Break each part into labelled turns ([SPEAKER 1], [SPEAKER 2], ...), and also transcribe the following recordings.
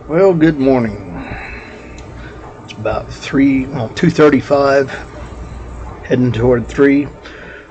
[SPEAKER 1] Well, good morning. It's about 2:35, heading toward 3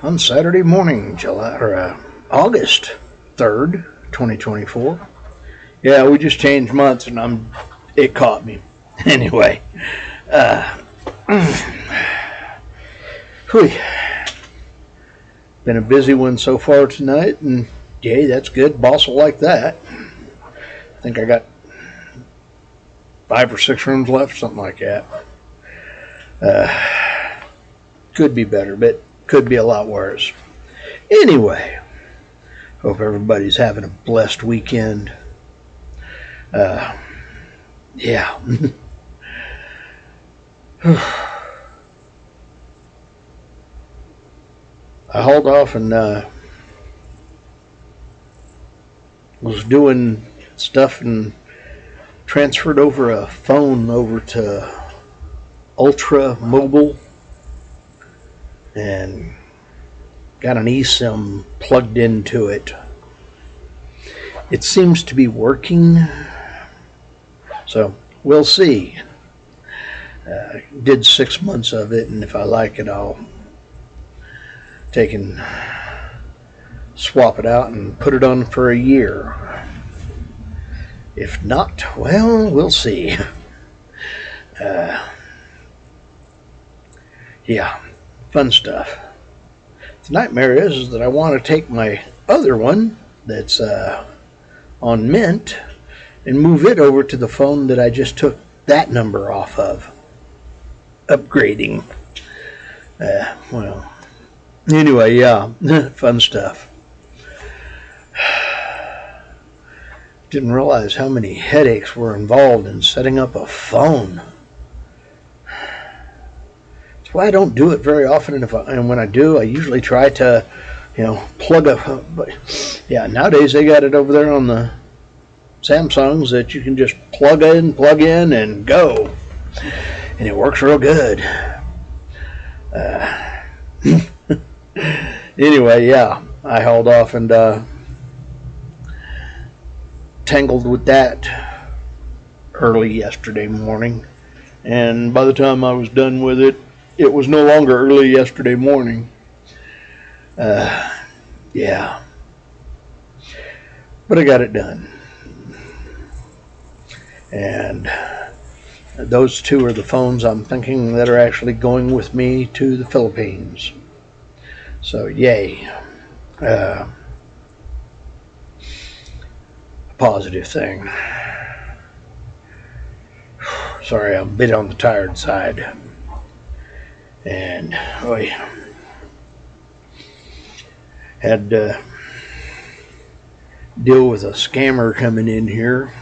[SPEAKER 1] on Saturday morning, August 3rd, 2024. Yeah, we just changed months and it caught me. Anyway, whew, been a busy one so far tonight, and yay, that's good. Boss will like that. I think I got 5 or 6 rooms left, something like that. Could be better, but could be a lot worse. Anyway, hope everybody's having a blessed weekend. Yeah. I hauled off and was doing stuff and transferred over a phone over to Ultra Mobile and got an eSIM plugged into it. It seems to be working, so we'll see. Did 6 months of it, and if I like it, I'll take and swap it out and put it on for a year. If not, well, we'll see. Yeah, fun stuff. The nightmare is that I want to take my other one that's on Mint and move it over to the phone that I just took that number off of. Upgrading. Well, anyway, yeah, fun stuff. Didn't realize how many headaches were involved in setting up a phone. That's why I don't do it very often, and when I do, I usually try to, plug a. But yeah, nowadays they got it over there on the Samsungs that you can just plug in, and go, and it works real good. Anyway, yeah, I held off and tangled with that early yesterday morning, and by the time I was done with it, it was no longer early yesterday morning. Yeah, but I got it done, and those two are the phones I'm thinking that are actually going with me to the Philippines. So yay. Positive thing. Sorry, I'm a bit on the tired side. And had to deal with a scammer coming in here.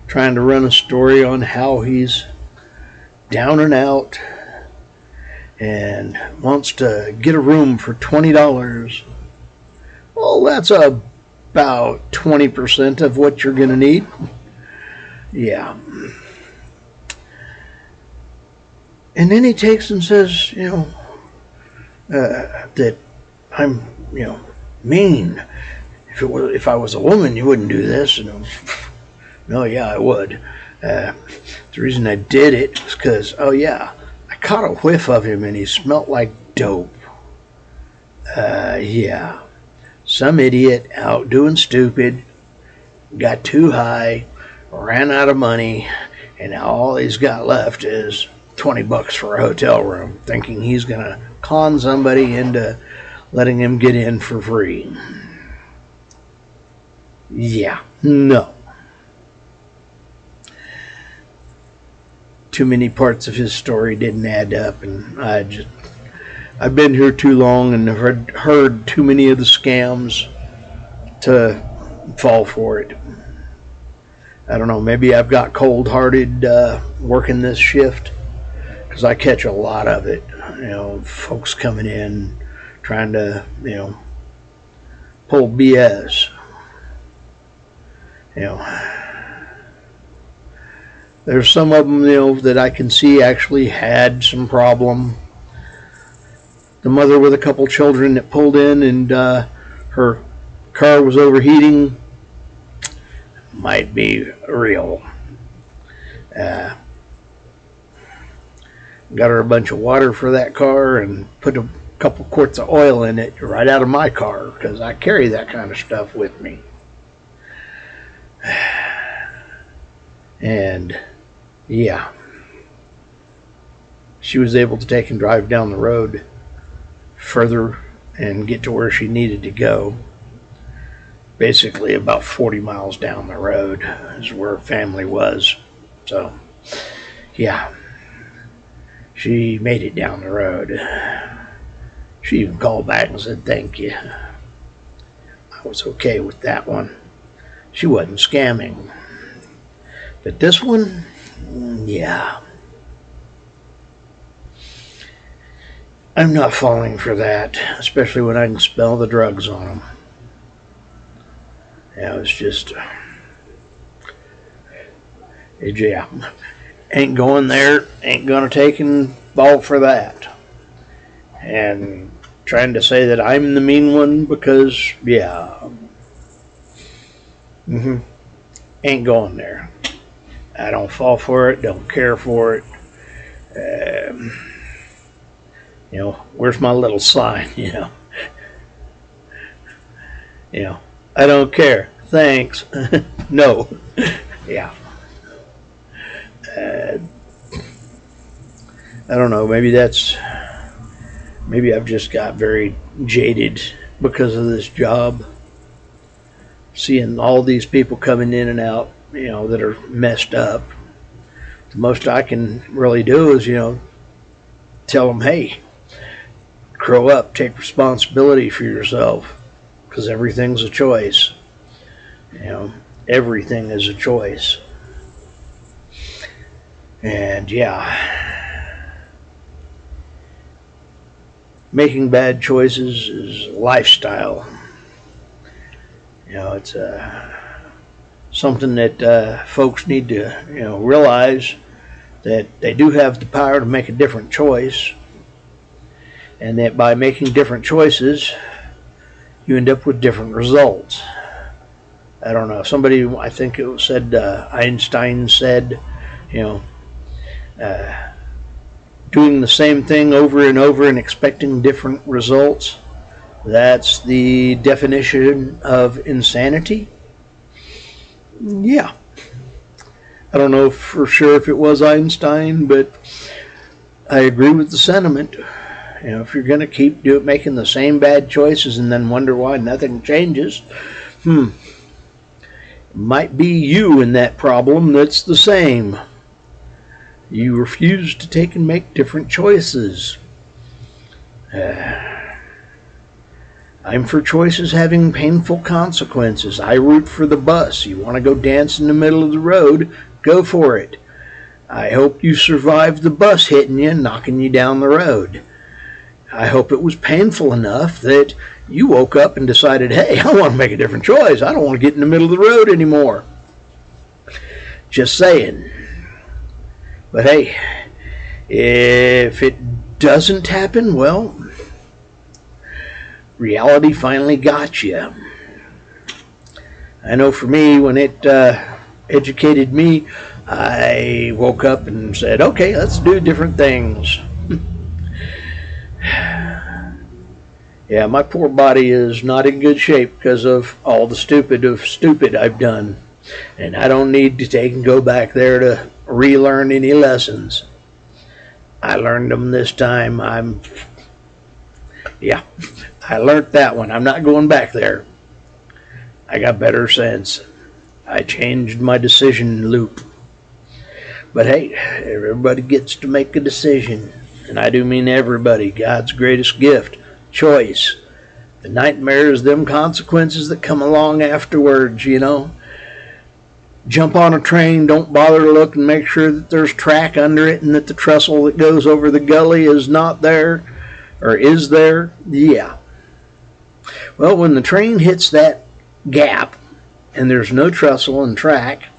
[SPEAKER 1] Trying to run a story on how he's down and out and wants to get a room for $20. Well, that's about 20% of what you're going to need. Yeah. And then he takes and says, that I'm, mean. If I was a woman, you wouldn't do this. And no, yeah, I would. The reason I did it was because, I caught a whiff of him and he smelled like dope. Yeah. Some idiot out doing stupid, got too high, ran out of money, and now all he's got left is $20 for a hotel room, thinking he's going to con somebody into letting him get in for free. Yeah, no. Too many parts of his story didn't add up, and I've been here too long and heard too many of the scams to fall for it. I don't know, maybe I've got cold-hearted working this shift, because I catch a lot of it. Folks coming in trying to, pull BS. There's some of them, that I can see actually had some problem. The mother with a couple children that pulled in and her car was overheating, might be real. Got her a bunch of water for that car and put a couple quarts of oil in it right out of my car, because I carry that kind of stuff with me. And yeah, she was able to take and drive down the road further and get to where she needed to go. Basically about 40 miles down the road is where family was. So yeah, she made it down the road. She even called back and said thank you. I was okay with that one. She wasn't scamming. But this one, yeah. I'm not falling for that, especially when I can smell the drugs on them. Yeah, it's just, yeah, ain't going there, ain't gonna take and fall for that. And trying to say that I'm the mean one because, yeah, ain't going there. I don't fall for it, don't care for it. You know, where's my little sign, you know? You know, I don't care, thanks. No. Yeah. I don't know, maybe I've just got very jaded because of this job. Seeing all these people coming in and out, you know, that are messed up. The most I can really do is, you know, tell them, hey, grow up, take responsibility for yourself, because everything's a choice. You know, everything is a choice. And yeah, making bad choices is a lifestyle. You know, it's something that folks need to, you know, realize that they do have the power to make a different choice, and that by making different choices, you end up with different results. I don't know. Somebody, I think it was said, Einstein said, you know, doing the same thing over and over and expecting different results, that's the definition of insanity. Yeah. I don't know for sure if it was Einstein, but I agree with the sentiment. You know, if you're going to keep making the same bad choices and then wonder why nothing changes, it might be you in that problem that's the same. You refuse to take and make different choices. I'm for choices having painful consequences. I root for the bus. You want to go dance in the middle of the road? Go for it. I hope you survived the bus hitting you and knocking you down the road. I hope it was painful enough that you woke up and decided, hey, I want to make a different choice. I don't want to get in the middle of the road anymore. Just saying. But hey, if it doesn't happen, well, reality finally got you. I know for me, when it educated me, I woke up and said, okay, let's do different things. Yeah, my poor body is not in good shape because of all the stupid I've done. And I don't need to take and go back there to relearn any lessons. I learned them this time. I learned that one. I'm not going back there. I got better sense. I changed my decision loop. But hey, everybody gets to make a decision. And I do mean everybody. God's greatest gift. Choice. The nightmare is them consequences that come along afterwards, you know. Jump on a train, don't bother to look and make sure that there's track under it and that the trestle that goes over the gully is not there, or is there. Yeah. Well, when the train hits that gap and there's no trestle and track,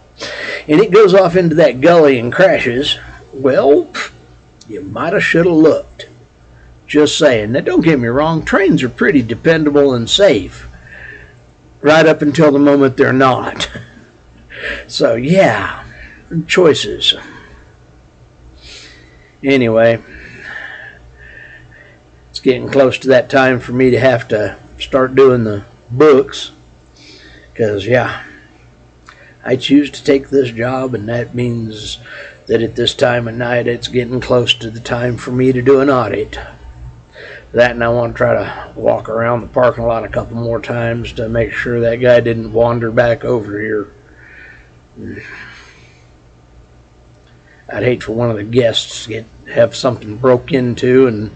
[SPEAKER 1] and it goes off into that gully and crashes, well, you might have should have looked. Just saying. Now, don't get me wrong, trains are pretty dependable and safe, right up until the moment they're not. So yeah, choices. Anyway, it's getting close to that time for me to have to start doing the books, because yeah, I choose to take this job, and that means that at this time of night it's getting close to the time for me to do an audit. That, and I want to try to walk around the parking lot a couple more times to make sure that guy didn't wander back over here. I'd hate for one of the guests to have something broke into and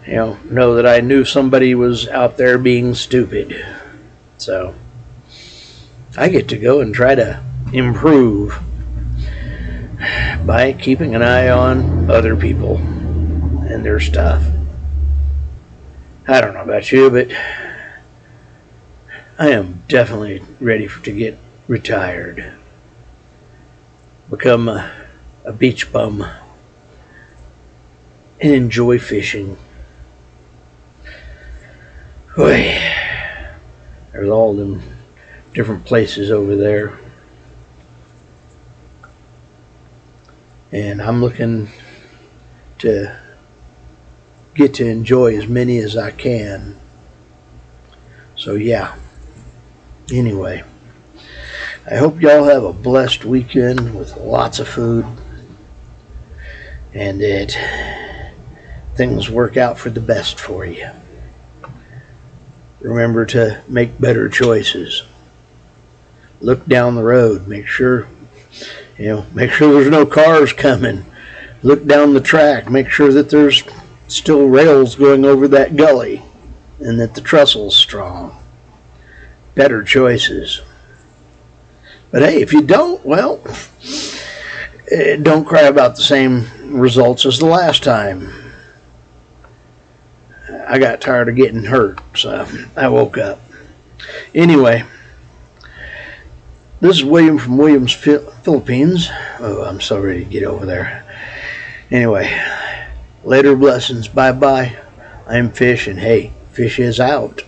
[SPEAKER 1] know that I knew somebody was out there being stupid. So I get to go and try to improve by keeping an eye on other people and their stuff. I don't know about you, but I am definitely ready to get retired. Become a beach bum and enjoy fishing. Boy, there's all them different places over there. And I'm looking to get to enjoy as many as I can. So yeah. Anyway, I hope y'all have a blessed weekend with lots of food, and that things work out for the best for you. Remember to make better choices. Look down the road. Make sure there's no cars coming. Look down the track. Make sure that there's still rails going over that gully and that the trestle's strong. Better choices. But hey, if you don't, well, don't cry about the same results as the last time. I got tired of getting hurt, so I woke up. Anyway, this is William from Williams, Philippines. Oh, I'm so ready to get over there. Anyway, later blessings. Bye-bye. I'm Fish, and hey, Fish is out.